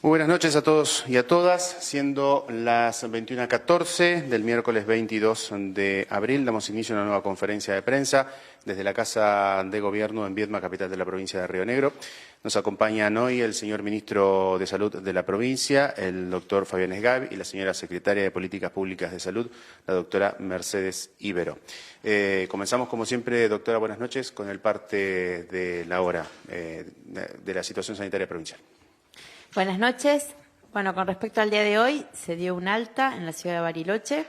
Muy buenas noches a todos y a todas. Siendo las 21:14 del miércoles 22 de abril, damos inicio a una nueva conferencia de prensa desde la Casa de Gobierno en Viedma, capital de la provincia de Río Negro. Nos acompañan hoy el señor Ministro de Salud de la provincia, el doctor Fabián Esgavi, y la señora Secretaria de Políticas Públicas de Salud, la doctora Mercedes Ibero. Comenzamos, como siempre, doctora, buenas noches, con el parte de la hora de la situación sanitaria provincial. Buenas noches. Bueno, con respecto al día de hoy, se dio un alta en la ciudad de Bariloche.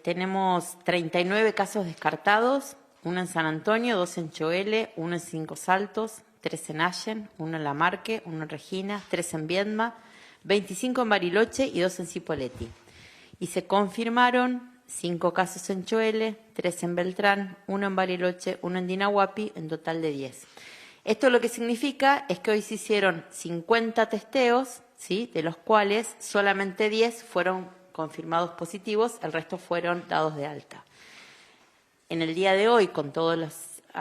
Tenemos 39 casos descartados, 1 en San Antonio, 2 en Choele, 1 en Cinco Saltos, 3 en Allen, 1 en La Marque, 1 en Regina, 3 en Viedma, 25 en Bariloche y 2 en Cipolletti. Y se confirmaron 5 casos en Choele, 3 en Beltrán, 1 en Bariloche, 1 en Dinahuapi, en total de 10. Esto lo que significa es que hoy se hicieron 50 testeos, ¿sí?, de los cuales solamente 10 fueron confirmados positivos, el resto fueron dados de alta. En el día de hoy, con todas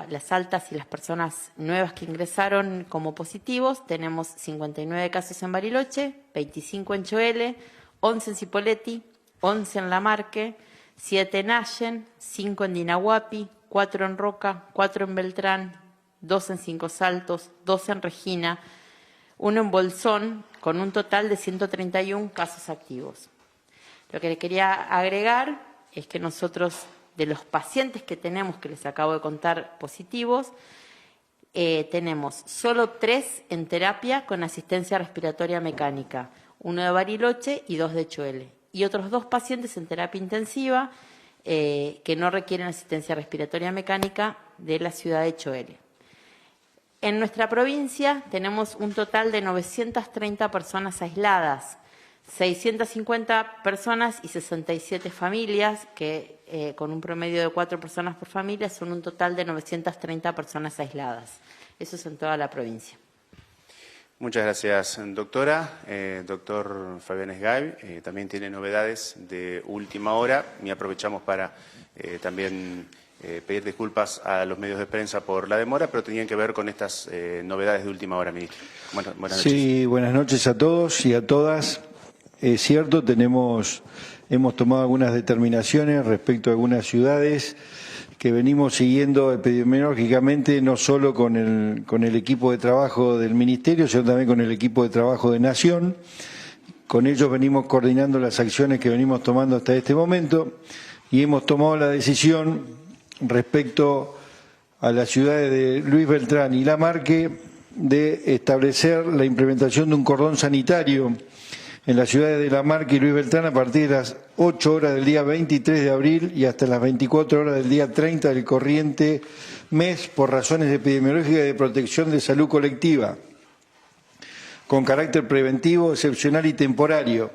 las altas y las personas nuevas que ingresaron como positivos, tenemos 59 casos en Bariloche, 25 en Choele, 11 en Cipolletti, 11 en La Marque, 7 en Allen, 5 en Dinahuapi, 4 en Roca, 4 en Beltrán, 2 en Cinco Saltos, 2 en Regina, 1 en Bolsón, con un total de 131 casos activos. Lo que le quería agregar es que nosotros, de los pacientes que tenemos, que les acabo de contar positivos, tenemos solo 3 en terapia con asistencia respiratoria mecánica, 1 de Bariloche y 2 de Choele, y otros 2 pacientes en terapia intensiva que no requieren asistencia respiratoria mecánica de la ciudad de Choele. En nuestra provincia tenemos un total de 930 personas aisladas, 650 personas y 67 familias, que con un promedio de 4 personas por familia son un total de 930 personas aisladas. Eso es en toda la provincia. Muchas gracias, doctora. Doctor Fabián Esgavi, también tiene novedades de última hora y aprovechamos para también pedir disculpas a los medios de prensa por la demora, pero tenían que ver con estas novedades de última hora, ministro. Buenas noches. Sí, buenas noches a todos y a todas. Es cierto, hemos tomado algunas determinaciones respecto a algunas ciudades que venimos siguiendo epidemiológicamente, no solo con el equipo de trabajo del Ministerio, sino también con el equipo de trabajo de Nación. Con ellos venimos coordinando las acciones que venimos tomando hasta este momento y hemos tomado la decisión respecto a las ciudades de Luis Beltrán y La Marque de establecer la implementación de un cordón sanitario en las ciudades de La Marque y Luis Beltrán a partir de las 8 horas del día 23 de abril y hasta las 24 horas del día 30 del corriente mes por razones epidemiológicas y de protección de salud colectiva, con carácter preventivo, excepcional y temporario.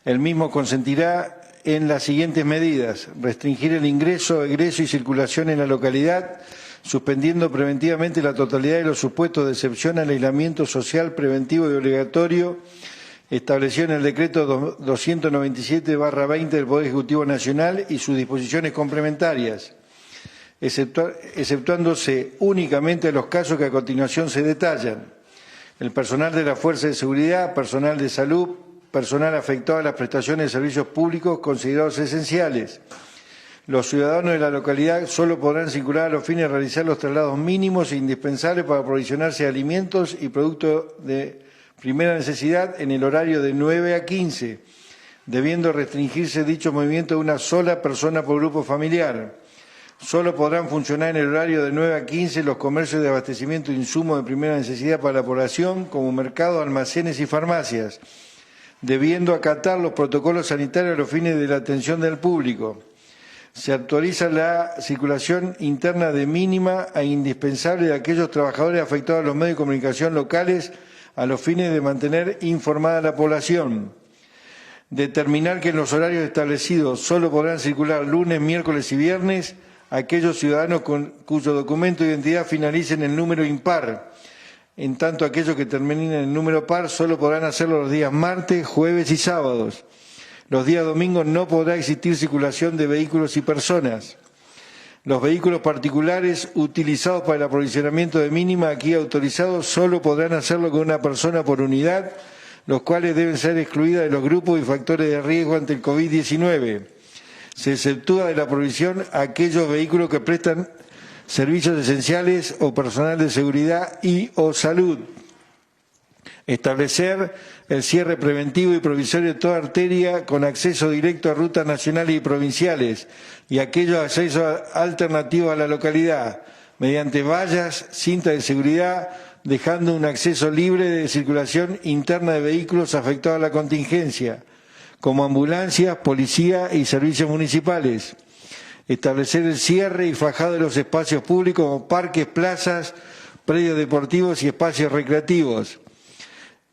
El mismo consentirá en las siguientes medidas: restringir el ingreso, egreso y circulación en la localidad, suspendiendo preventivamente la totalidad de los supuestos de excepción al aislamiento social preventivo y obligatorio establecido en el decreto 297/20 del Poder Ejecutivo Nacional y sus disposiciones complementarias, exceptuándose únicamente los casos que a continuación se detallan: el personal de la Fuerza de Seguridad, personal de salud, personal afectado a las prestaciones de servicios públicos considerados esenciales. Los ciudadanos de la localidad solo podrán circular a los fines de realizar los traslados mínimos e indispensables para aprovisionarse de alimentos y productos de primera necesidad en el horario de 9 a 15, debiendo restringirse dicho movimiento de una sola persona por grupo familiar. Solo podrán funcionar en el horario de 9 a 15 los comercios de abastecimiento de insumos de primera necesidad para la población, como mercados, almacenes y farmacias, debiendo acatar los protocolos sanitarios a los fines de la atención del público. Se actualiza la circulación interna de mínima e indispensable de aquellos trabajadores afectados a los medios de comunicación locales a los fines de mantener informada a la población. Determinar que en los horarios establecidos solo podrán circular lunes, miércoles y viernes aquellos ciudadanos cuyo documento de identidad finalice en el número impar. En tanto, aquellos que terminen en el número par solo podrán hacerlo los días martes, jueves y sábados. Los días domingos no podrá existir circulación de vehículos y personas. Los vehículos particulares utilizados para el aprovisionamiento de mínima aquí autorizados solo podrán hacerlo con una persona por unidad, los cuales deben ser excluidas de los grupos y factores de riesgo ante el COVID-19. Se exceptúa de la provisión a aquellos vehículos que prestan servicios esenciales o personal de seguridad y o salud. Establecer el cierre preventivo y provisorio de toda arteria con acceso directo a rutas nacionales y provinciales y aquellos accesos alternativos a la localidad, mediante vallas, cintas de seguridad, dejando un acceso libre de circulación interna de vehículos afectados a la contingencia, como ambulancias, policía y servicios municipales. Establecer el cierre y fajado de los espacios públicos como parques, plazas, predios deportivos y espacios recreativos.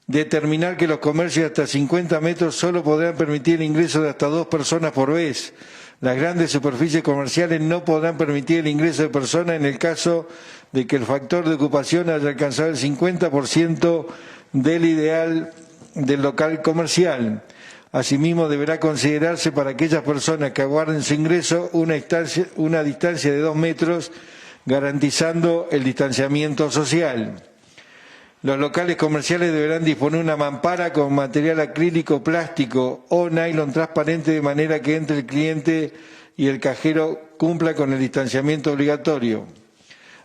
Determinar que los comercios de hasta 50 metros solo podrán permitir el ingreso de hasta 2 personas por vez. Las grandes superficies comerciales no podrán permitir el ingreso de personas en el caso de que el factor de ocupación haya alcanzado el 50% del ideal del local comercial. Asimismo, deberá considerarse para aquellas personas que aguarden su ingreso una distancia de 2 metros, garantizando el distanciamiento social. Los locales comerciales deberán disponer una mampara con material acrílico, plástico o nylon transparente de manera que entre el cliente y el cajero cumpla con el distanciamiento obligatorio.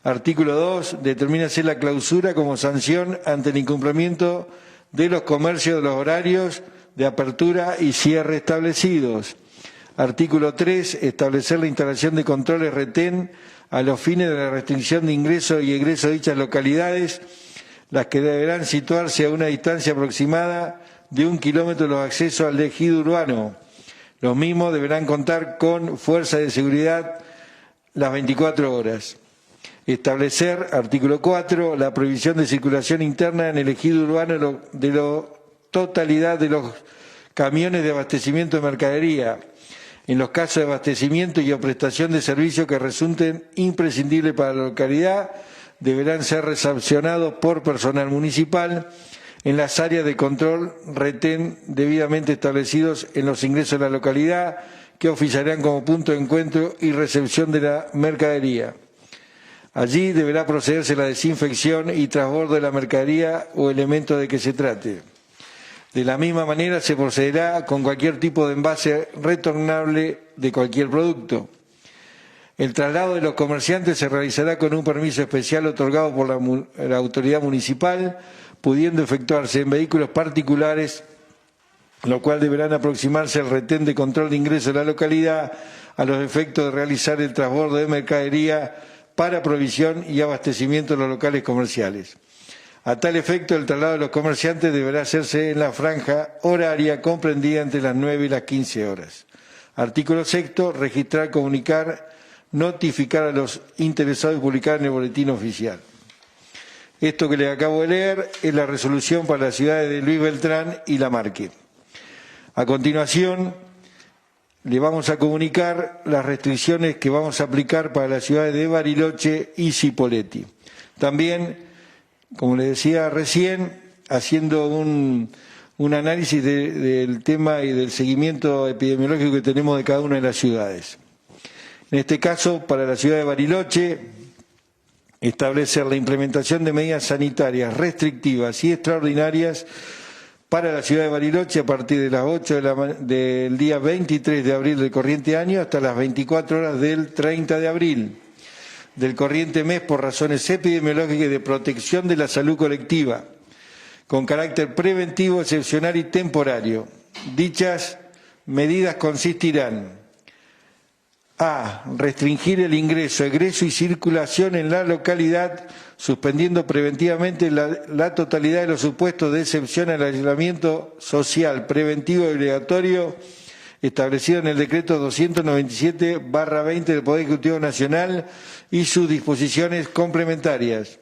Artículo 2. Determínase la clausura como sanción ante el incumplimiento de los comercios de los horarios de apertura y cierre establecidos. Artículo 3. Establecer la instalación de controles retén a los fines de la restricción de ingreso y egreso de dichas localidades, las que deberán situarse a una distancia aproximada de 1 kilómetro los accesos al ejido urbano. Los mismos deberán contar con fuerza de seguridad las 24 horas. Establecer, artículo 4, la prohibición de circulación interna en el ejido urbano de la totalidad de los camiones de abastecimiento de mercadería, en los casos de abastecimiento y o prestación de servicios que resulten imprescindibles para la localidad, deberán ser recepcionados por personal municipal en las áreas de control retén debidamente establecidos en los ingresos de la localidad, que oficiarán como punto de encuentro y recepción de la mercadería. Allí deberá procederse la desinfección y transbordo de la mercadería o elemento de que se trate. De la misma manera se procederá con cualquier tipo de envase retornable de cualquier producto. El traslado de los comerciantes se realizará con un permiso especial otorgado por la autoridad municipal, pudiendo efectuarse en vehículos particulares, lo cual deberán aproximarse al retén de control de ingreso de la localidad a los efectos de realizar el transbordo de mercadería para provisión y abastecimiento de los locales comerciales. A tal efecto, el traslado de los comerciantes deberá hacerse en la franja horaria comprendida entre las 9 y las 15 horas. Artículo 6. Registrar, comunicar, notificar a los interesados y publicar en el boletín oficial. Esto que les acabo de leer es la resolución para las ciudades de Luis Beltrán y La Marque. A continuación, le vamos a comunicar las restricciones que vamos a aplicar para las ciudades de Bariloche y Cipolletti. También, como les decía recién, haciendo un análisis del tema y del seguimiento epidemiológico que tenemos de cada una de las ciudades. En este caso, para la ciudad de Bariloche, establecer la implementación de medidas sanitarias restrictivas y extraordinarias para la ciudad de Bariloche a partir de las 8 del día 23 de abril del corriente año hasta las 24 horas del 30 de abril del corriente mes por razones epidemiológicas y de protección de la salud colectiva, con carácter preventivo, excepcional y temporario. Dichas medidas consistirán: a. Restringir el ingreso, egreso y circulación en la localidad, suspendiendo preventivamente la totalidad de los supuestos de excepción al aislamiento social preventivo y obligatorio establecido en el decreto 297/20 del Poder Ejecutivo Nacional y sus disposiciones complementarias,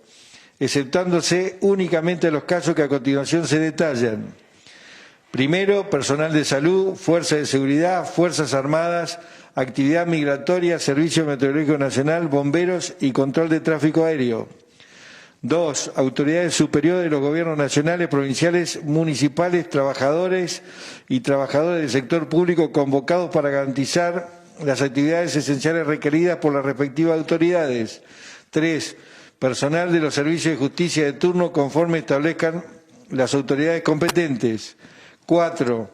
exceptándose únicamente los casos que a continuación se detallan. Primero, personal de salud, fuerzas de seguridad, fuerzas armadas, actividad migratoria, Servicio Meteorológico Nacional, bomberos y control de tráfico aéreo. 2. Autoridades superiores de los gobiernos nacionales, provinciales, municipales, trabajadores y trabajadores del sector público convocados para garantizar las actividades esenciales requeridas por las respectivas autoridades. 3. Personal de los servicios de justicia de turno conforme establezcan las autoridades competentes. 4.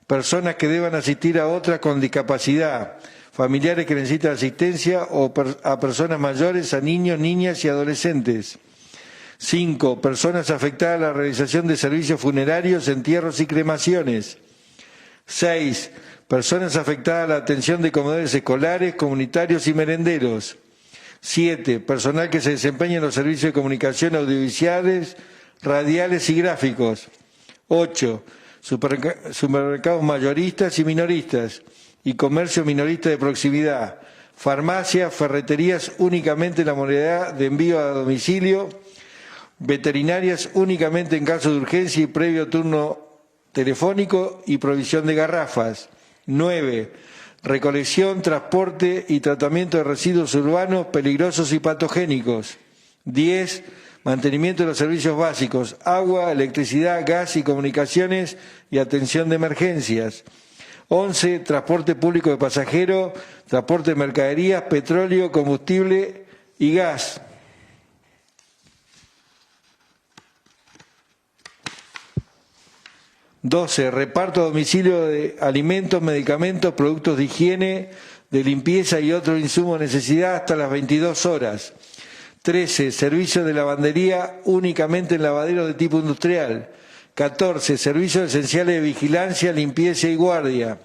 Personas que deban asistir a otras con discapacidad, familiares que necesitan asistencia o a personas mayores, a niños, niñas y adolescentes. 5. Personas afectadas a la realización de servicios funerarios, entierros y cremaciones. 6. Personas afectadas a la atención de comedores escolares, comunitarios y merenderos. 7. Personal que se desempeña en los servicios de comunicación audiovisuales, radiales y gráficos. 8. Supermercados mayoristas y minoristas y comercio minorista de proximidad. Farmacias, ferreterías únicamente en la modalidad de envío a domicilio. Veterinarias únicamente en caso de urgencia y previo turno telefónico y provisión de garrafas. 9. Recolección, transporte y tratamiento de residuos urbanos peligrosos y patogénicos. 10. Mantenimiento de los servicios básicos, agua, electricidad, gas y comunicaciones y atención de emergencias. 11. Transporte público de pasajeros, transporte de mercaderías, petróleo, combustible y gas. 12. Reparto a domicilio de alimentos, medicamentos, productos de higiene, de limpieza y otros insumos de necesidad hasta las 22 horas. 13. Servicio de lavandería únicamente en lavaderos de tipo industrial. 14. Servicios esenciales de vigilancia, limpieza y guardia.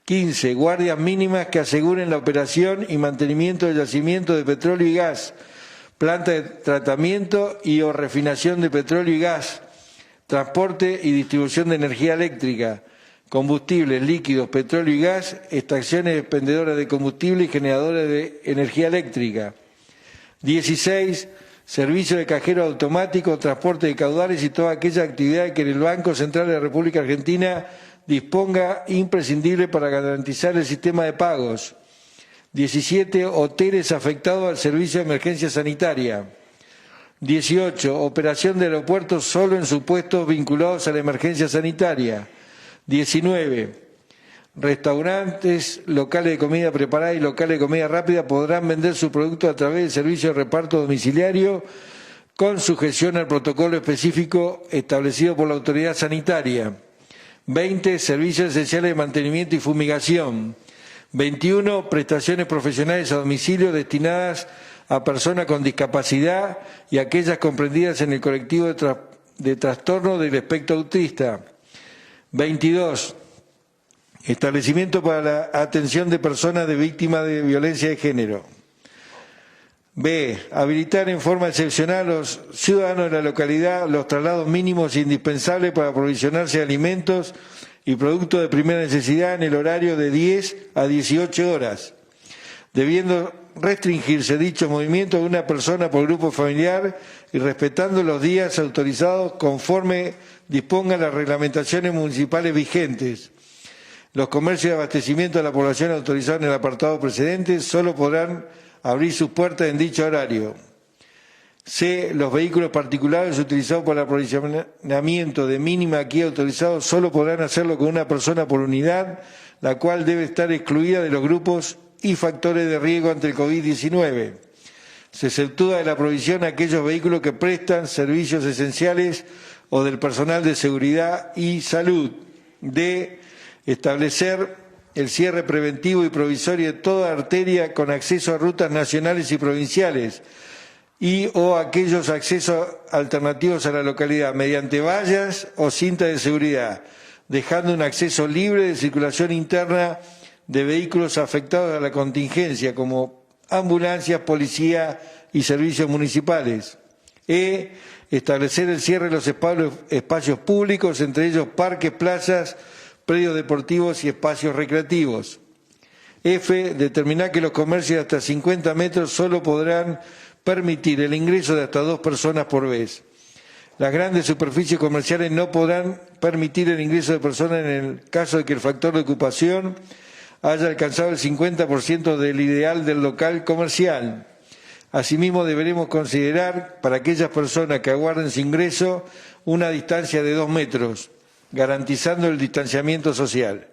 15. Guardias mínimas que aseguren la operación y mantenimiento del yacimiento de petróleo y gas, planta de tratamiento y o refinación de petróleo y gas, transporte y distribución de energía eléctrica, combustibles, líquidos, petróleo y gas, estaciones expendedoras de combustible y generadoras de energía eléctrica. 16. Servicio de cajero automático, transporte de caudales y toda aquella actividad que el Banco Central de la República Argentina disponga imprescindible para garantizar el sistema de pagos. 17. Hoteles afectados al servicio de emergencia sanitaria. 18. Operación de aeropuertos solo en supuestos vinculados a la emergencia sanitaria. 19. Restaurantes, locales de comida preparada y locales de comida rápida podrán vender su producto a través del servicio de reparto domiciliario con sujeción al protocolo específico establecido por la autoridad sanitaria. 20. Servicios esenciales de mantenimiento y fumigación. 21. Prestaciones profesionales a domicilio destinadas a personas con discapacidad y aquellas comprendidas en el colectivo de trastorno del espectro autista. 22. Establecimiento para la atención de personas de víctimas de violencia de género. B. Habilitar en forma excepcional a los ciudadanos de la localidad los traslados mínimos indispensables para aprovisionarse de alimentos y productos de primera necesidad en el horario de 10 a 18 horas, debiendo restringirse dicho movimiento de una persona por grupo familiar y respetando los días autorizados conforme dispongan las reglamentaciones municipales vigentes. Los comercios de abastecimiento de la población autorizados en el apartado precedente solo podrán abrir sus puertas en dicho horario. C. Los vehículos particulares utilizados para el aprovisionamiento de mínima aquí autorizados solo podrán hacerlo con una persona por unidad, la cual debe estar excluida de los grupos y factores de riesgo ante el COVID-19. Se exceptúa de la provisión a aquellos vehículos que prestan servicios esenciales o del personal de seguridad y salud. D. Establecer el cierre preventivo y provisorio de toda arteria con acceso a rutas nacionales y provinciales y o aquellos accesos alternativos a la localidad mediante vallas o cinta de seguridad, dejando un acceso libre de circulación interna de vehículos afectados a la contingencia como ambulancias, policía y servicios municipales. E. Establecer el cierre de los espacios públicos, entre ellos parques, plazas, predios deportivos y espacios recreativos. F. Determinar que los comercios de hasta 50 metros solo podrán permitir el ingreso de hasta 2 personas por vez. Las grandes superficies comerciales no podrán permitir el ingreso de personas en el caso de que el factor de ocupación haya alcanzado el 50% del ideal del local comercial. Asimismo, deberemos considerar para aquellas personas que aguarden su ingreso una distancia de 2 metros, garantizando el distanciamiento social.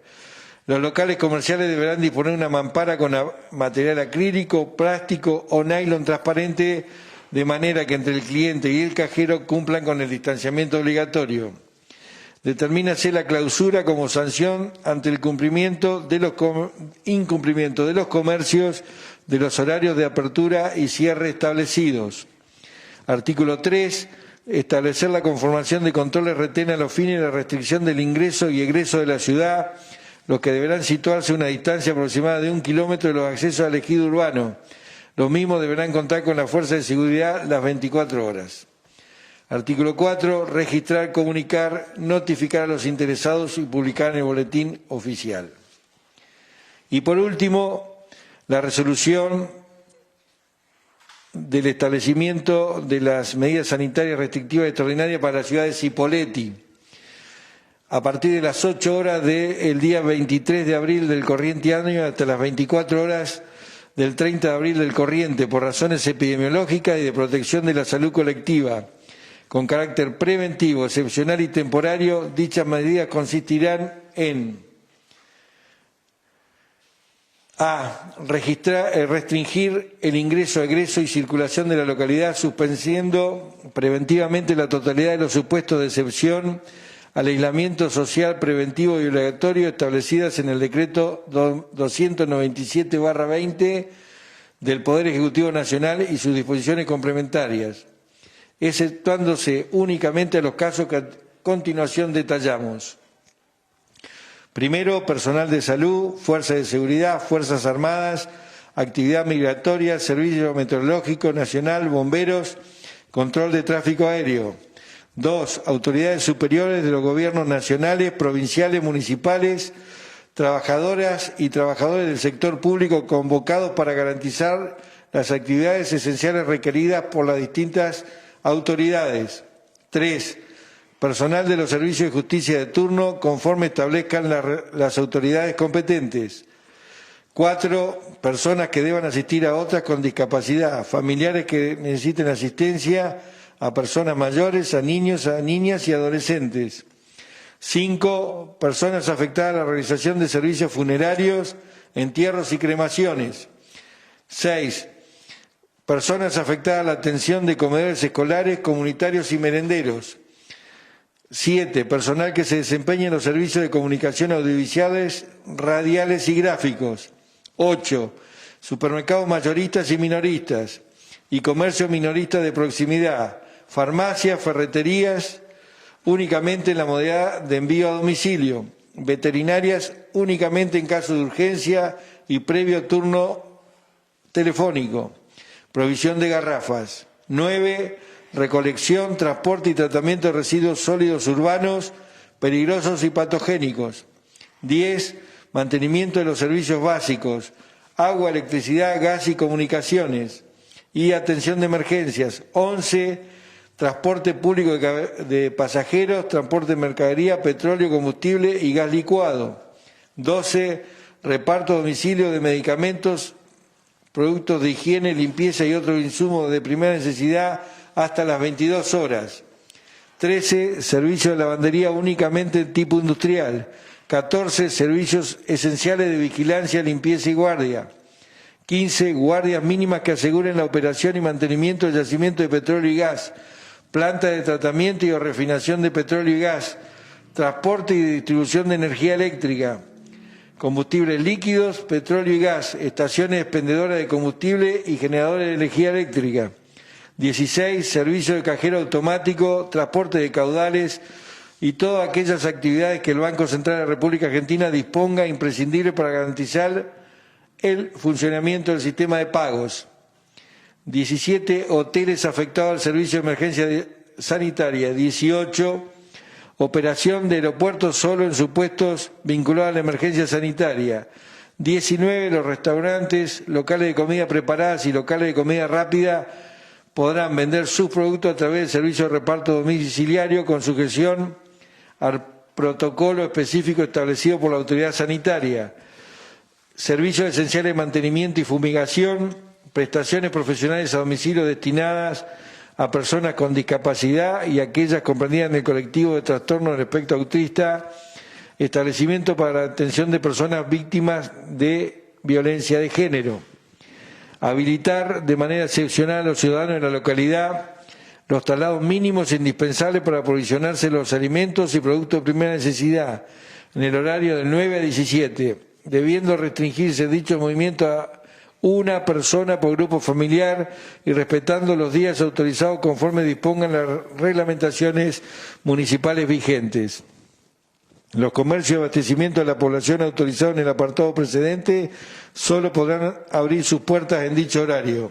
Los locales comerciales deberán disponer una mampara con material acrílico, plástico o nylon transparente, de manera que entre el cliente y el cajero cumplan con el distanciamiento obligatorio. Determínase la clausura como sanción ante el incumplimiento de los comercios de los horarios de apertura y cierre establecidos. Artículo 3. Establecer la conformación de controles retén a los fines de la restricción del ingreso y egreso de la ciudad, los que deberán situarse a una distancia aproximada de 1 kilómetro de los accesos al ejido urbano. Los mismos deberán contar con la fuerza de seguridad las 24 horas. Artículo 4. Registrar, comunicar, notificar a los interesados y publicar en el boletín oficial. Y por último, la resolución del establecimiento de las medidas sanitarias restrictivas extraordinarias para la ciudad de Cipolletti. A partir de las 8 horas del día 23 de abril del corriente año hasta las 24 horas del 30 de abril del corriente, por razones epidemiológicas y de protección de la salud colectiva, con carácter preventivo, excepcional y temporario, dichas medidas consistirán en a. Restringir el ingreso, egreso y circulación de la localidad, suspendiendo preventivamente la totalidad de los supuestos de excepción al aislamiento social preventivo y obligatorio establecidas en el decreto 297/20 del Poder Ejecutivo Nacional y sus disposiciones complementarias, exceptuándose únicamente los casos que a continuación detallamos. Primero, personal de salud, fuerzas de seguridad, fuerzas armadas, actividad migratoria, servicio meteorológico nacional, bomberos, control de tráfico aéreo. 2. Autoridades superiores de los gobiernos nacionales, provinciales, municipales, trabajadoras y trabajadores del sector público convocados para garantizar las actividades esenciales requeridas por las distintas autoridades. 3. Personal de los servicios de justicia de turno, conforme establezcan las autoridades competentes. 4. Personas que deban asistir a otras con discapacidad, familiares que necesiten asistencia, a personas mayores, a niños, a niñas y adolescentes. 5. Personas afectadas a la realización de servicios funerarios, entierros y cremaciones. 6. Personas afectadas a la atención de comedores escolares, comunitarios y merenderos. 7. Personal que se desempeñe en los servicios de comunicación audiovisuales, radiales y gráficos. 8. Supermercados mayoristas y minoristas y comercio minorista de proximidad, farmacias, ferreterías, únicamente en la modalidad de envío a domicilio, veterinarias únicamente en caso de urgencia y previo turno telefónico, provisión de garrafas. 9. Recolección, transporte y tratamiento de residuos sólidos urbanos peligrosos y patogénicos. 10. Mantenimiento de los servicios básicos, agua, electricidad, gas y comunicaciones y atención de emergencias. 11. Transporte público de pasajeros, transporte de mercadería, petróleo, combustible y gas licuado. 12. Reparto a domicilio de medicamentos, productos de higiene, limpieza y otros insumos de primera necesidad hasta las 22 horas. 13. Servicio de lavandería únicamente tipo industrial. 14. Servicios esenciales de vigilancia, limpieza y guardia. 15. Guardias mínimas que aseguren la operación y mantenimiento del yacimiento de petróleo y gas, planta de tratamiento y o refinación de petróleo y gas, transporte y distribución de energía eléctrica, combustibles líquidos, petróleo y gas, estaciones expendedoras de combustible y generadores de energía eléctrica. 16. Servicio de cajero automático, transporte de caudales y todas aquellas actividades que el Banco Central de la República Argentina disponga imprescindible para garantizar el funcionamiento del sistema de pagos. 17. Hoteles afectados al servicio de emergencia sanitaria. 18. Operación de aeropuertos solo en supuestos vinculados a la emergencia sanitaria. 19. Los restaurantes, locales de comida preparadas y locales de comida rápida podrán vender sus productos a través del servicio de reparto domiciliario con sujeción al protocolo específico establecido por la autoridad sanitaria. Servicios esenciales de mantenimiento y fumigación, prestaciones profesionales a domicilio destinadas a personas con discapacidad y aquellas comprendidas en el colectivo de trastorno del espectro autista, establecimiento para la atención de personas víctimas de violencia de género. Habilitar de manera excepcional a los ciudadanos de la localidad los traslados mínimos indispensables para aprovisionarse los alimentos y productos de primera necesidad en el horario de 9 a 17, debiendo restringirse dicho movimiento a una persona por grupo familiar y respetando los días autorizados conforme dispongan las reglamentaciones municipales vigentes. Los comercios de abastecimiento de la población autorizados en el apartado precedente solo podrán abrir sus puertas en dicho horario.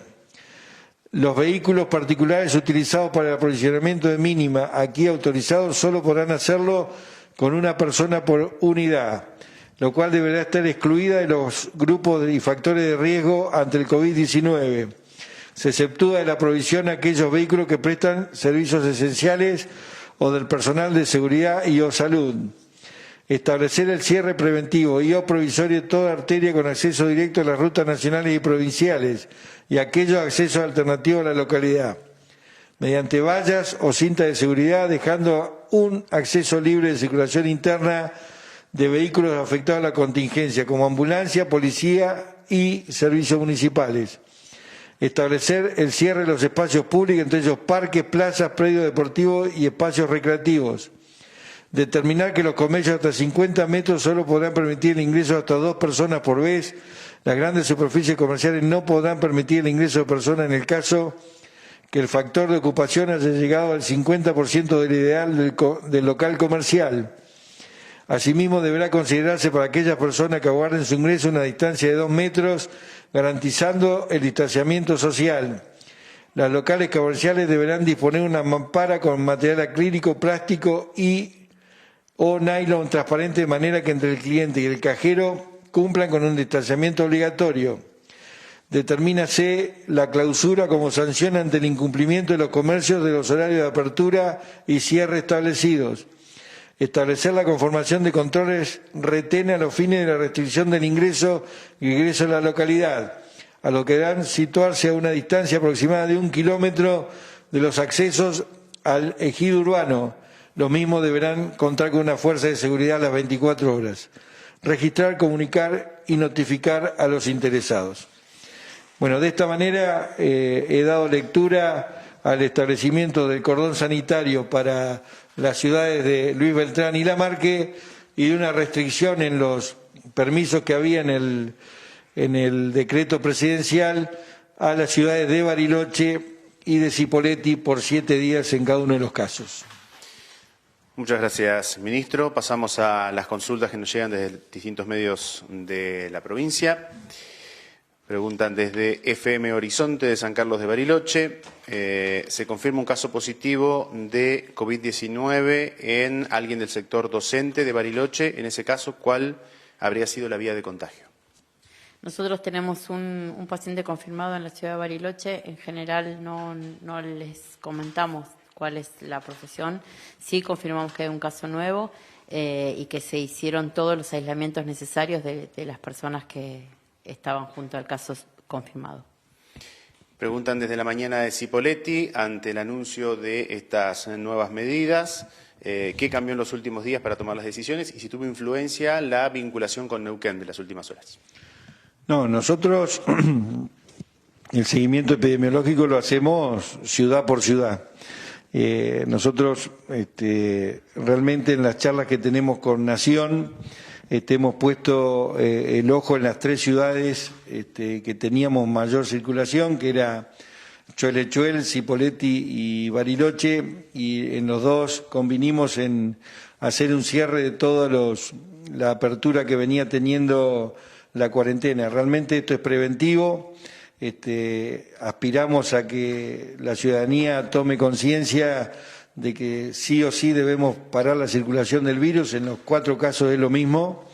Los vehículos particulares utilizados para el aprovisionamiento de mínima aquí autorizados solo podrán hacerlo con una persona por unidad, lo cual deberá estar excluida de los grupos y factores de riesgo ante el COVID-19. Se exceptúa de la provisión a aquellos vehículos que prestan servicios esenciales o del personal de seguridad y o salud. Establecer el cierre preventivo y o provisorio de toda arteria con acceso directo a las rutas nacionales y provinciales y aquellos accesos alternativos a la localidad, mediante vallas o cinta de seguridad, dejando un acceso libre de circulación interna de vehículos afectados a la contingencia, como ambulancia, policía y servicios municipales. Establecer el cierre de los espacios públicos, entre ellos parques, plazas, predios deportivos y espacios recreativos. Determinar que los comercios hasta 50 metros solo podrán permitir el ingreso de hasta 2 personas por vez. Las grandes superficies comerciales no podrán permitir el ingreso de personas en el caso que el factor de ocupación haya llegado al 50% del ideal del local comercial. Asimismo, deberá considerarse para aquellas personas que aguarden su ingreso una distancia de 2 metros, garantizando el distanciamiento social. Los locales comerciales deberán disponer una mampara con material acrílico, plástico o nylon transparente, de manera que entre el cliente y el cajero cumplan con un distanciamiento obligatorio. Determínase la clausura como sanción ante el incumplimiento de los comercios de los horarios de apertura y cierre establecidos. Establecer la conformación de controles retén a los fines de la restricción del ingreso y egreso a la localidad, a lo que deberán situarse a una distancia aproximada de 1 kilómetro de los accesos al ejido urbano. Los mismos deberán contar con una fuerza de seguridad a las 24 horas. Registrar, comunicar y notificar a los interesados. Bueno, de esta manera he dado lectura al establecimiento del cordón sanitario para las ciudades de Luis Beltrán y Lamarque y de una restricción en los permisos que había en el decreto presidencial a las ciudades de Bariloche y de Cipolletti por 7 días en cada uno de los casos. Muchas gracias, ministro. Pasamos a las consultas que nos llegan desde distintos medios de la provincia. Preguntan desde FM Horizonte de San Carlos de Bariloche. Se confirma un caso positivo de COVID-19 en alguien del sector docente de Bariloche. En ese caso, ¿cuál habría sido la vía de contagio? Nosotros tenemos un paciente confirmado en la ciudad de Bariloche. En general no les comentamos cuál es la profesión. Sí confirmamos que hay un caso nuevo y que se hicieron todos los aislamientos necesarios de las personas que estaban junto al caso confirmado. Preguntan desde la mañana de Cipolletti, ante el anuncio de estas nuevas medidas, ¿qué cambió en los últimos días para tomar las decisiones y si tuvo influencia la vinculación con Neuquén de las últimas horas? No, nosotros el seguimiento epidemiológico lo hacemos ciudad por ciudad. Nosotros realmente en las charlas que tenemos con Nación hemos puesto el ojo en las 3 ciudades que teníamos mayor circulación, que era Cholechuel, Cipolletti y Bariloche, y en los 2 convinimos en hacer un cierre de toda la apertura que venía teniendo la cuarentena. Realmente esto es preventivo. Aspiramos a que la ciudadanía tome conciencia de que sí o sí debemos parar la circulación del virus. En los 4 casos es lo mismo,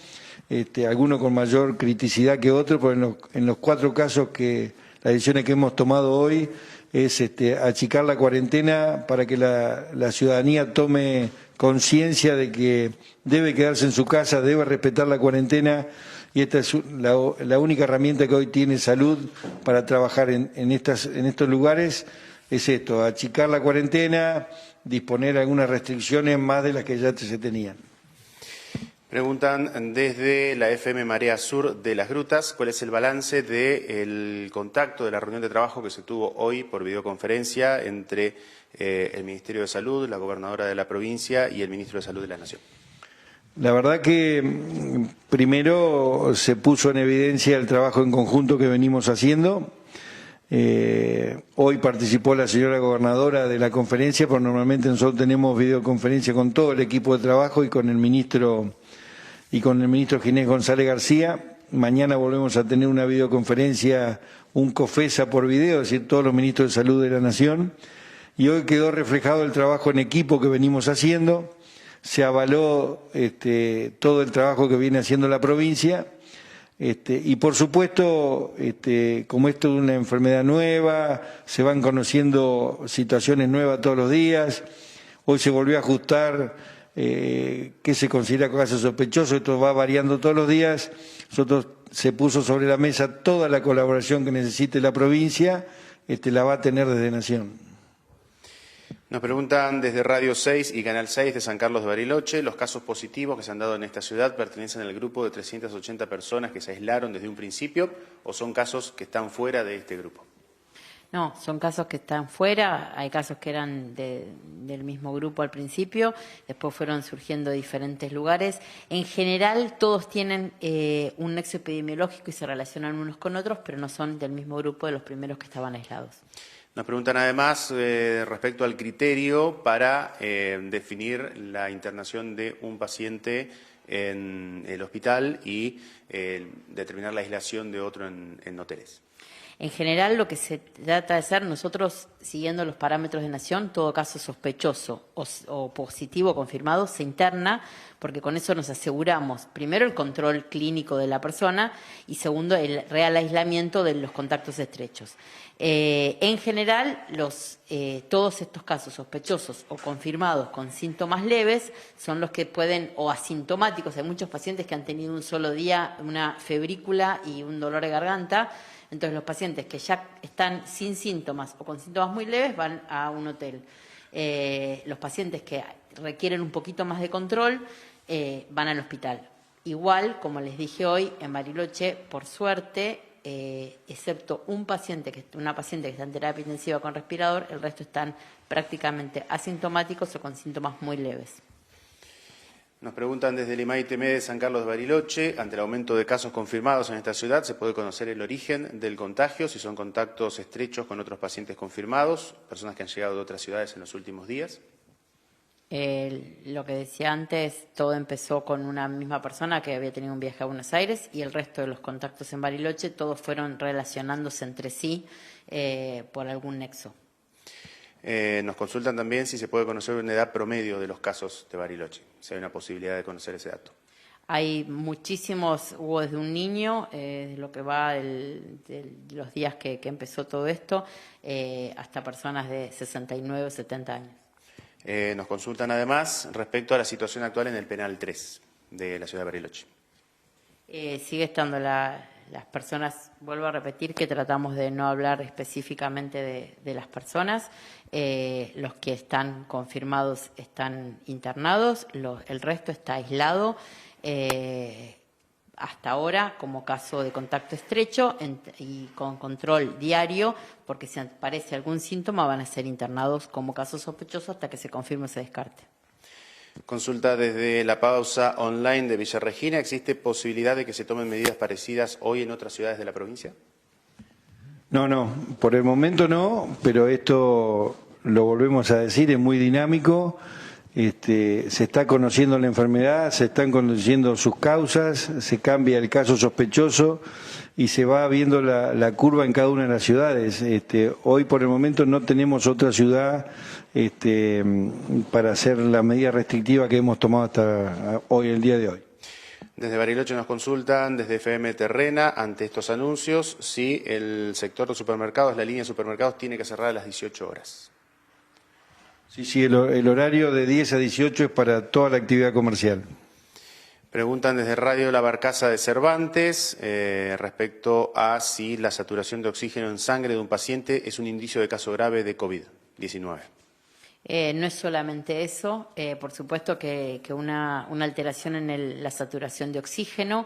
algunos con mayor criticidad que otros, pero en los 4 casos que las decisiones que hemos tomado hoy es achicar la cuarentena para que la ciudadanía tome conciencia de que debe quedarse en su casa, debe respetar la cuarentena. Y esta es la única herramienta que hoy tiene Salud para trabajar en estos lugares, es esto, achicar la cuarentena, disponer algunas restricciones más de las que ya se tenían. Preguntan desde la FM Marea Sur de Las Grutas, ¿cuál es el balance del contacto de la reunión de trabajo que se tuvo hoy por videoconferencia entre el Ministerio de Salud, la gobernadora de la provincia y el ministro de Salud de la Nación? La verdad que primero se puso en evidencia el trabajo en conjunto que venimos haciendo. Hoy participó la señora gobernadora de la conferencia, pero normalmente nosotros tenemos videoconferencia con todo el equipo de trabajo y con el ministro Ginés González García. Mañana volvemos a tener una videoconferencia, un COFESA por video, es decir, todos los ministros de Salud de la Nación. Y hoy quedó reflejado el trabajo en equipo que venimos haciendo. Se avaló todo el trabajo que viene haciendo la provincia. Y por supuesto, como esto es una enfermedad nueva, se van conociendo situaciones nuevas todos los días. Hoy se volvió a ajustar qué se considera caso sospechoso, esto va variando todos los días. Nosotros se puso sobre la mesa toda la colaboración que necesite la provincia, la va a tener desde Nación. Nos preguntan desde Radio 6 y Canal 6 de San Carlos de Bariloche, ¿los casos positivos que se han dado en esta ciudad pertenecen al grupo de 380 personas que se aislaron desde un principio o son casos que están fuera de este grupo? No, son casos que están fuera, hay casos que eran del mismo grupo al principio, después fueron surgiendo de diferentes lugares. En general todos tienen un nexo epidemiológico y se relacionan unos con otros, pero no son del mismo grupo de los primeros que estaban aislados. Nos preguntan además respecto al criterio para definir la internación de un paciente en el hospital y determinar la aislación de otro en hoteles. En general, lo que se trata de hacer, nosotros, siguiendo los parámetros de Nación, todo caso sospechoso o positivo confirmado se interna, porque con eso nos aseguramos, primero, el control clínico de la persona y segundo, el real aislamiento de los contactos estrechos. En general, todos estos casos sospechosos o confirmados con síntomas leves son los que pueden, o asintomáticos, hay muchos pacientes que han tenido un solo día una febrícula y un dolor de garganta. Entonces, los pacientes que ya están sin síntomas o con síntomas muy leves van a un hotel. Los pacientes que requieren un poquito más de control van al hospital. Igual, como les dije hoy, en Bariloche, por suerte, excepto una paciente que está en terapia intensiva con respirador, el resto están prácticamente asintomáticos o con síntomas muy leves. Nos preguntan desde el IMAI-TM de San Carlos de Bariloche, ante el aumento de casos confirmados en esta ciudad, ¿se puede conocer el origen del contagio, si son contactos estrechos con otros pacientes confirmados, personas que han llegado de otras ciudades en los últimos días? Lo que decía antes, todo empezó con una misma persona que había tenido un viaje a Buenos Aires y el resto de los contactos en Bariloche, todos fueron relacionándose entre sí por algún nexo. Nos consultan también si se puede conocer una edad promedio de los casos de Bariloche, si hay una posibilidad de conocer ese dato. Hay muchísimos, hubo desde un niño, de lo que va de los días que empezó todo esto, hasta personas de 69 o 70 años. Nos consultan además respecto a la situación actual en el Penal 3 de la ciudad de Bariloche. Sigue estando las personas, vuelvo a repetir que tratamos de no hablar específicamente de las personas. Los que están confirmados están internados, el resto está aislado. Hasta ahora como caso de contacto estrecho y con control diario, porque si aparece algún síntoma van a ser internados como caso sospechoso hasta que se confirme o se descarte. Consulta desde la pausa online de Villa Regina. ¿Existe posibilidad de que se tomen medidas parecidas hoy en otras ciudades de la provincia? No, por el momento no, pero esto lo volvemos a decir, es muy dinámico. Se está conociendo la enfermedad, se están conociendo sus causas, se cambia el caso sospechoso y se va viendo la curva en cada una de las ciudades. Hoy por el momento no tenemos otra ciudad para hacer la medida restrictiva que hemos tomado hasta hoy, el día de hoy. Desde Bariloche nos consultan, desde FM Terrena, ante estos anuncios, si el sector de supermercados, la línea de supermercados, tiene que cerrar a las 18 horas. Sí, el horario de 10 a 18 es para toda la actividad comercial. Preguntan desde Radio La Barcaza de Cervantes respecto a si la saturación de oxígeno en sangre de un paciente es un indicio de caso grave de COVID-19. No es solamente eso, por supuesto que una alteración en la saturación de oxígeno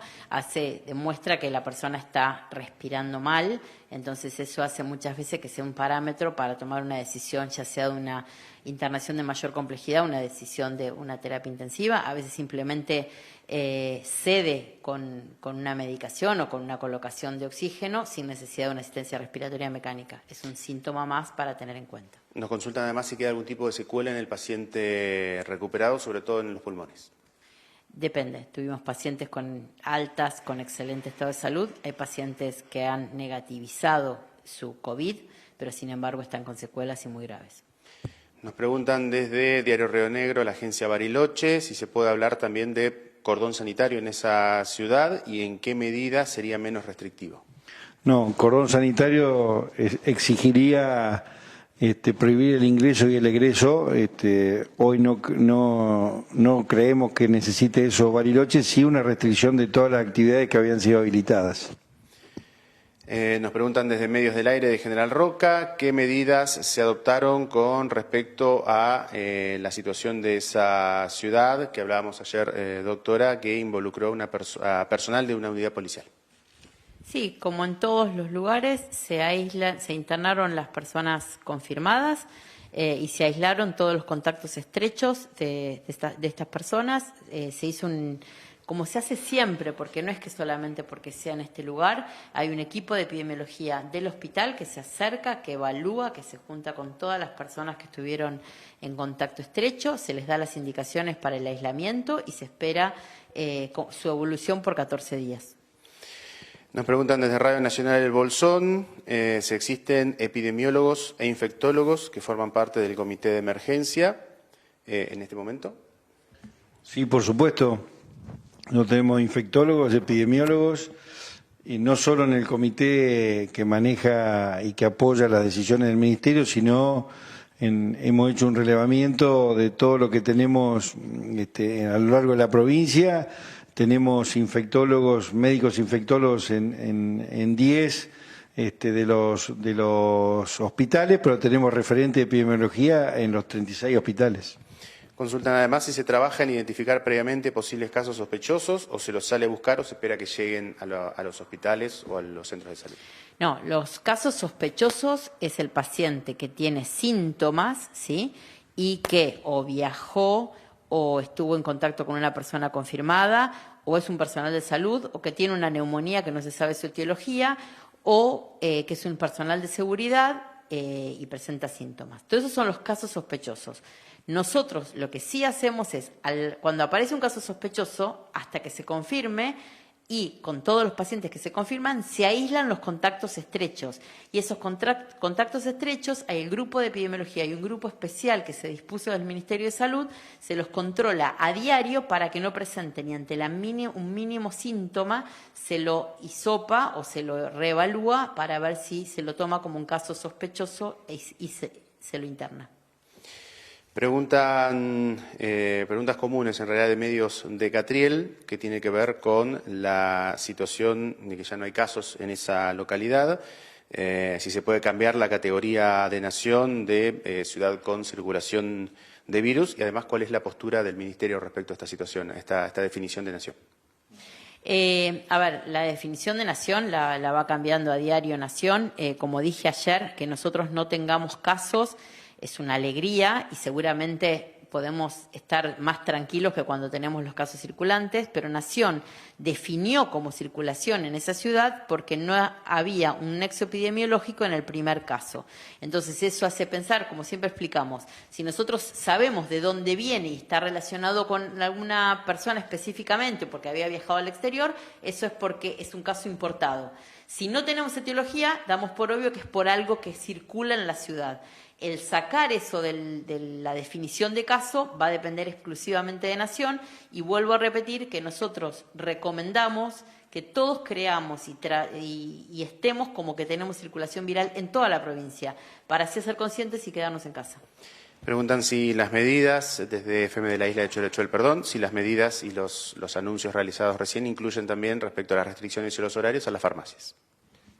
demuestra que la persona está respirando mal, entonces eso hace muchas veces que sea un parámetro para tomar una decisión, ya sea de una internación de mayor complejidad, una decisión de una terapia intensiva, a veces simplemente cede con una medicación o con una colocación de oxígeno sin necesidad de una asistencia respiratoria mecánica. Es un síntoma más para tener en cuenta. Nos consultan además si queda algún tipo de secuela en el paciente recuperado, sobre todo en los pulmones. Depende. Tuvimos pacientes con altas, con excelente estado de salud. Hay pacientes que han negativizado su COVID, pero sin embargo están con secuelas y muy graves. Nos preguntan desde Diario Río Negro, la agencia Bariloche, si se puede hablar también de cordón sanitario en esa ciudad y en qué medida sería menos restrictivo. No, cordón sanitario exigiría prohibir el ingreso y el egreso. Hoy no creemos que necesite eso Bariloche, sí una restricción de todas las actividades que habían sido habilitadas. Nos preguntan desde Medios del Aire de General Roca, ¿qué medidas se adoptaron con respecto a la situación de esa ciudad que hablábamos ayer, doctora, que involucró a personal de una unidad policial? Sí, como en todos los lugares, se internaron las personas confirmadas y se aislaron todos los contactos estrechos de estas personas. Se hizo como se hace siempre, porque no es que solamente porque sea en este lugar, hay un equipo de epidemiología del hospital que se acerca, que evalúa, que se junta con todas las personas que estuvieron en contacto estrecho, se les da las indicaciones para el aislamiento y se espera su evolución por 14 días. Nos preguntan desde Radio Nacional El Bolsón si existen epidemiólogos e infectólogos que forman parte del comité de emergencia en este momento. Sí, por supuesto. No tenemos infectólogos, epidemiólogos, y no solo en el comité que maneja y que apoya las decisiones del Ministerio, sino hemos hecho un relevamiento de todo lo que tenemos a lo largo de la provincia. Tenemos infectólogos, médicos infectólogos en 10 de los hospitales, pero tenemos referente de epidemiología en los 36 hospitales. Consultan además si se trabaja en identificar previamente posibles casos sospechosos o se los sale a buscar o se espera que lleguen a los hospitales o a los centros de salud. No, los casos sospechosos es el paciente que tiene síntomas, ¿sí? Y que o viajó o estuvo en contacto con una persona confirmada, o es un personal de salud, o que tiene una neumonía que no se sabe su etiología, o que es un personal de seguridad y presenta síntomas. Todos esos son los casos sospechosos. Nosotros lo que sí hacemos es, cuando aparece un caso sospechoso, hasta que se confirme, y con todos los pacientes que se confirman, se aíslan los contactos estrechos. Y esos contactos estrechos, hay el grupo de epidemiología, hay un grupo especial que se dispuso del Ministerio de Salud, se los controla a diario para que no presenten y ante un mínimo síntoma se lo hisopa o se lo reevalúa para ver si se lo toma como un caso sospechoso y se lo interna. Preguntas comunes en realidad de medios de Catriel, que tiene que ver con la situación de que ya no hay casos en esa localidad, si se puede cambiar la categoría de nación de ciudad con circulación de virus y además cuál es la postura del Ministerio respecto a esta situación, a esta definición de nación. La definición de nación la va cambiando a diario nación. Como dije ayer, que nosotros no tengamos casos es una alegría y seguramente podemos estar más tranquilos que cuando tenemos los casos circulantes, pero Nación definió como circulación en esa ciudad porque no había un nexo epidemiológico en el primer caso. Entonces eso hace pensar, como siempre explicamos, si nosotros sabemos de dónde viene y está relacionado con alguna persona específicamente porque había viajado al exterior, eso es porque es un caso importado. Si no tenemos etiología, damos por obvio que es por algo que circula en la ciudad. El sacar eso de la definición de caso va a depender exclusivamente de Nación y vuelvo a repetir que nosotros recomendamos que todos creamos y estemos como que tenemos circulación viral en toda la provincia para así ser conscientes y quedarnos en casa. Preguntan si las medidas, desde FM de la isla de Cholechuel, si las medidas y los anuncios realizados recién incluyen también respecto a las restricciones y los horarios a las farmacias.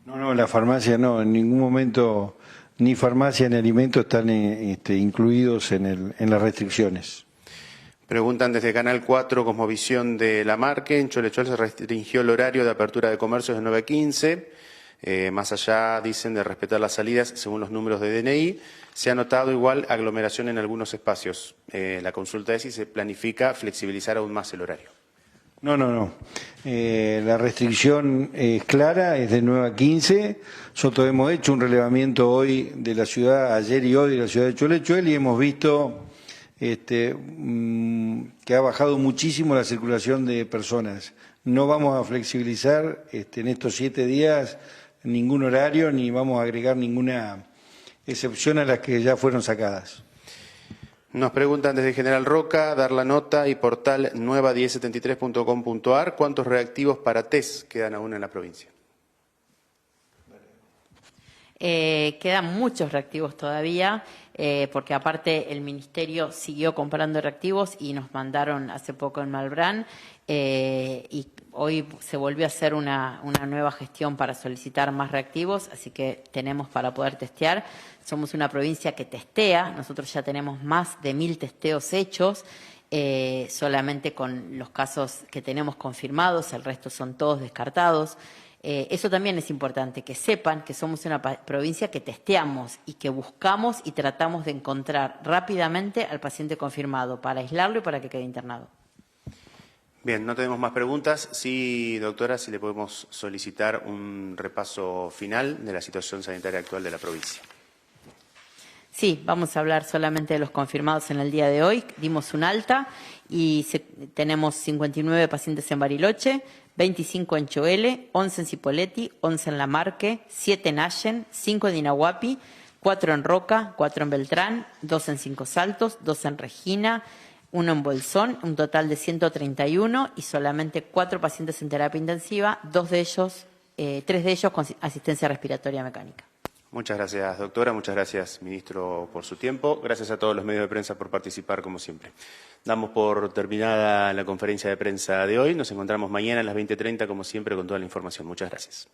No, la farmacia no, en ningún momento ni farmacia ni alimentos están incluidos en las restricciones. Preguntan desde Canal 4, Cosmovisión de Lamarque. En Cholechuel se restringió el horario de apertura de comercios de 9 a 15. Más allá, dicen, de respetar las salidas según los números de DNI, se ha notado igual aglomeración en algunos espacios. La consulta es si se planifica flexibilizar aún más el horario. No. La restricción es clara, es de 9 a 15. Nosotros hemos hecho un relevamiento hoy de la ciudad, ayer y hoy de la ciudad de Cholechuel, y hemos visto que ha bajado muchísimo la circulación de personas. No vamos a flexibilizar en estos 7 días ningún horario, ni vamos a agregar ninguna excepción a las que ya fueron sacadas. Nos preguntan desde General Roca, Dar la Nota y portal nueva1073.com.ar, ¿cuántos reactivos para test quedan aún en la provincia? Quedan muchos reactivos todavía, porque aparte el Ministerio siguió comprando reactivos y nos mandaron hace poco en Malbrán, y hoy se volvió a hacer una nueva gestión para solicitar más reactivos, así que tenemos para poder testear. Somos una provincia que testea, nosotros ya tenemos más de 1000 testeos hechos, solamente con los casos que tenemos confirmados, el resto son todos descartados. Eso también es importante, que sepan que somos una provincia que testeamos y que buscamos y tratamos de encontrar rápidamente al paciente confirmado para aislarlo y para que quede internado. Bien, no tenemos más preguntas. Sí, doctora, si le podemos solicitar un repaso final de la situación sanitaria actual de la provincia. Sí, vamos a hablar solamente de los confirmados en el día de hoy. Dimos un alta y tenemos 59 pacientes en Bariloche, 25 en Choele, 11 en Cipolletti, 11 en Lamarque, 7 en Allen, 5 en Inahuapi, 4 en Roca, 4 en Beltrán, 2 en Cinco Saltos, 2 en Regina, 1 en Bolsón, un total de 131 y solamente 4 pacientes en terapia intensiva, 3 de ellos con asistencia respiratoria mecánica. Muchas gracias, doctora. Muchas gracias, ministro, por su tiempo. Gracias a todos los medios de prensa por participar, como siempre. Damos por terminada la conferencia de prensa de hoy. Nos encontramos mañana a las 20:30, como siempre, con toda la información. Muchas gracias.